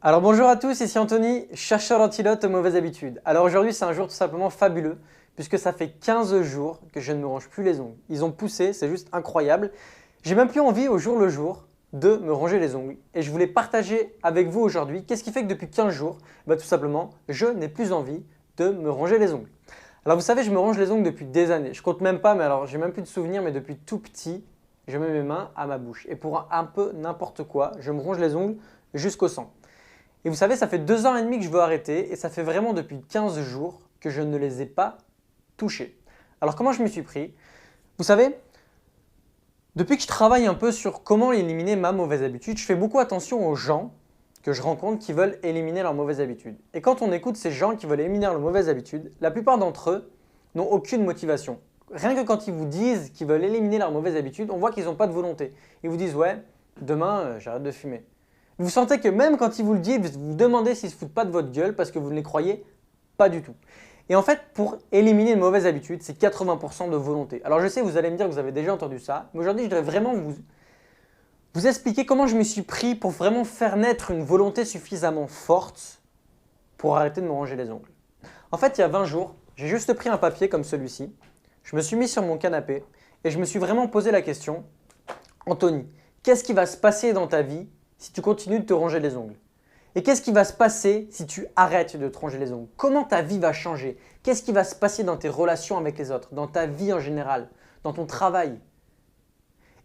Alors bonjour à tous, ici Anthony, chercheur d'antidote aux mauvaises habitudes. Alors aujourd'hui c'est un jour tout simplement fabuleux puisque ça fait 15 jours que je ne me range plus les ongles. Ils ont poussé, c'est juste incroyable. J'ai même plus envie au jour le jour de me ranger les ongles et je voulais partager avec vous aujourd'hui qu'est-ce qui fait que depuis 15 jours, tout simplement, je n'ai plus envie de me ranger les ongles. Alors vous savez, je me range les ongles depuis des années. Je compte même pas, mais alors j'ai même plus de souvenirs, mais depuis tout petit, je mets mes mains à ma bouche. Et pour un peu n'importe quoi, je me ronge les ongles jusqu'au sang. Et vous savez, ça fait 2 ans et demi que je veux arrêter et ça fait vraiment depuis 15 jours que je ne les ai pas touchés. Alors comment je m'y suis pris? Vous savez, depuis que je travaille un peu sur comment éliminer ma mauvaise habitude, je fais beaucoup attention aux gens que je rencontre qui veulent éliminer leur mauvaise habitude. Et quand on écoute ces gens qui veulent éliminer leur mauvaise habitude, la plupart d'entre eux n'ont aucune motivation. Rien que quand ils vous disent qu'ils veulent éliminer leur mauvaise habitude, on voit qu'ils n'ont pas de volonté. Ils vous disent « ouais, demain j'arrête de fumer ». Vous sentez que même quand ils vous le disent, vous vous demandez s'ils ne se foutent pas de votre gueule parce que vous ne les croyez pas du tout. Et en fait, pour éliminer une mauvaise habitude, c'est 80% de volonté. Alors je sais, vous allez me dire que vous avez déjà entendu ça, mais aujourd'hui, je voudrais vraiment vous expliquer comment je me suis pris pour vraiment faire naître une volonté suffisamment forte pour arrêter de me ranger les ongles. En fait, il y a 20 jours, j'ai juste pris un papier comme celui-ci, je me suis mis sur mon canapé et je me suis vraiment posé la question « Anthony, qu'est-ce qui va se passer dans ta vie si tu continues de te ronger les ongles? Et qu'est-ce qui va se passer si tu arrêtes de te ronger les ongles? Comment ta vie va changer? Qu'est-ce qui va se passer dans tes relations avec les autres, dans ta vie en général, dans ton travail ?»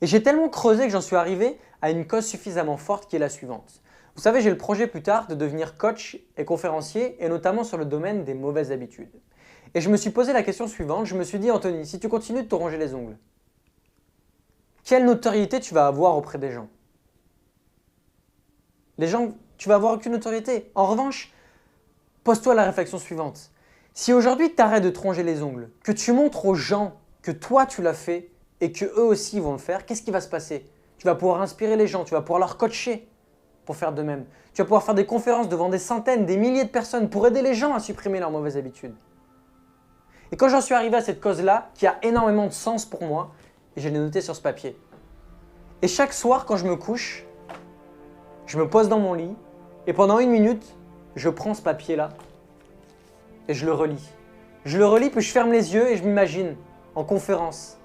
Et j'ai tellement creusé que j'en suis arrivé à une cause suffisamment forte qui est la suivante. Vous savez, j'ai le projet plus tard de devenir coach et conférencier et notamment sur le domaine des mauvaises habitudes. Et je me suis posé la question suivante, je me suis dit « Anthony, si tu continues de te ronger les ongles, quelle notoriété tu vas avoir auprès des gens ?» Les gens, tu vas avoir aucune autorité. En revanche, pose-toi la réflexion suivante. Si aujourd'hui tu arrêtes de te ronger les ongles, que tu montres aux gens que toi tu l'as fait et que eux aussi vont le faire, qu'est-ce qui va se passer? Tu vas pouvoir inspirer les gens, tu vas pouvoir leur coacher pour faire de même. Tu vas pouvoir faire des conférences devant des centaines, des milliers de personnes pour aider les gens à supprimer leurs mauvaises habitudes. Et quand j'en suis arrivé à cette cause-là, qui a énormément de sens pour moi, je l'ai noté sur ce papier. Et chaque soir quand je me couche, je me pose dans mon lit et pendant 1 minute, je prends ce papier-là et je le relis. Je le relis puis je ferme les yeux et je m'imagine en conférence,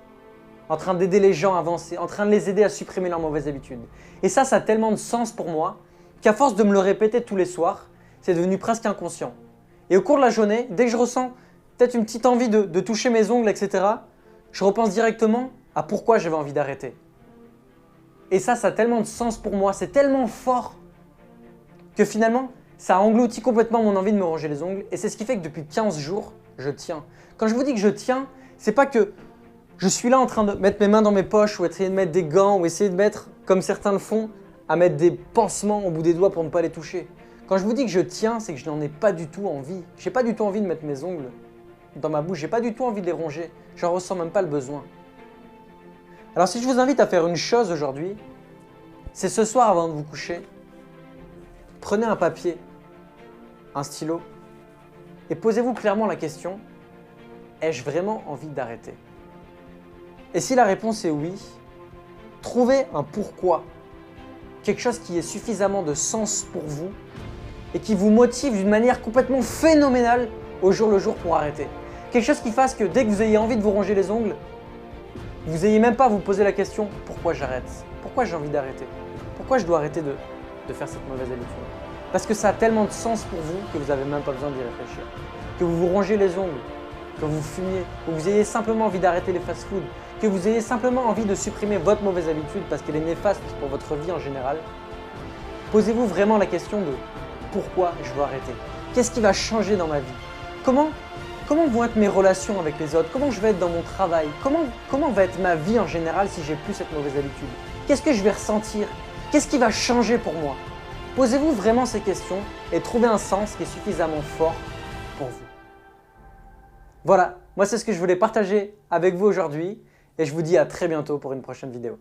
en train d'aider les gens à avancer, en train de les aider à supprimer leurs mauvaises habitudes. Et ça a tellement de sens pour moi qu'à force de me le répéter tous les soirs, c'est devenu presque inconscient. Et au cours de la journée, dès que je ressens peut-être une petite envie de toucher mes ongles, etc., je repense directement à pourquoi j'avais envie d'arrêter. Et ça a tellement de sens pour moi, c'est tellement fort que finalement, ça a englouti complètement mon envie de me ranger les ongles et c'est ce qui fait que depuis 15 jours, je tiens. Quand je vous dis que je tiens, c'est pas que je suis là en train de mettre mes mains dans mes poches ou essayer de mettre des gants ou essayer de mettre, comme certains le font, à mettre des pansements au bout des doigts pour ne pas les toucher. Quand je vous dis que je tiens, c'est que je n'en ai pas du tout envie. J'ai pas du tout envie de mettre mes ongles dans ma bouche, j'ai pas du tout envie de les ronger, j'en ressens même pas le besoin. Alors si je vous invite à faire une chose aujourd'hui, c'est ce soir avant de vous coucher, prenez un papier, un stylo et posez-vous clairement la question « Ai-je vraiment envie d'arrêter ?» Et si la réponse est oui, trouvez un pourquoi, quelque chose qui ait suffisamment de sens pour vous et qui vous motive d'une manière complètement phénoménale au jour le jour pour arrêter. Quelque chose qui fasse que dès que vous ayez envie de vous ronger les ongles, vous n'ayez même pas à vous poser la question « Pourquoi j'arrête? Pourquoi j'ai envie d'arrêter? Pourquoi je dois arrêter de faire cette mauvaise habitude ?» Parce que ça a tellement de sens pour vous que vous n'avez même pas besoin d'y réfléchir. Que vous vous rongez les ongles, que vous fumiez, que vous ayez simplement envie d'arrêter les fast-foods, que vous ayez simplement envie de supprimer votre mauvaise habitude parce qu'elle est néfaste pour votre vie en général, posez-vous vraiment la question de « Pourquoi je veux arrêter? Qu'est-ce qui va changer dans ma vie? Comment vont être mes relations avec les autres? Comment je vais être dans mon travail? Comment va être ma vie en général si j'ai plus cette mauvaise habitude? Qu'est-ce que je vais ressentir? Qu'est-ce qui va changer pour moi? » Posez-vous vraiment ces questions et trouvez un sens qui est suffisamment fort pour vous. Voilà, moi c'est ce que je voulais partager avec vous aujourd'hui et je vous dis à très bientôt pour une prochaine vidéo.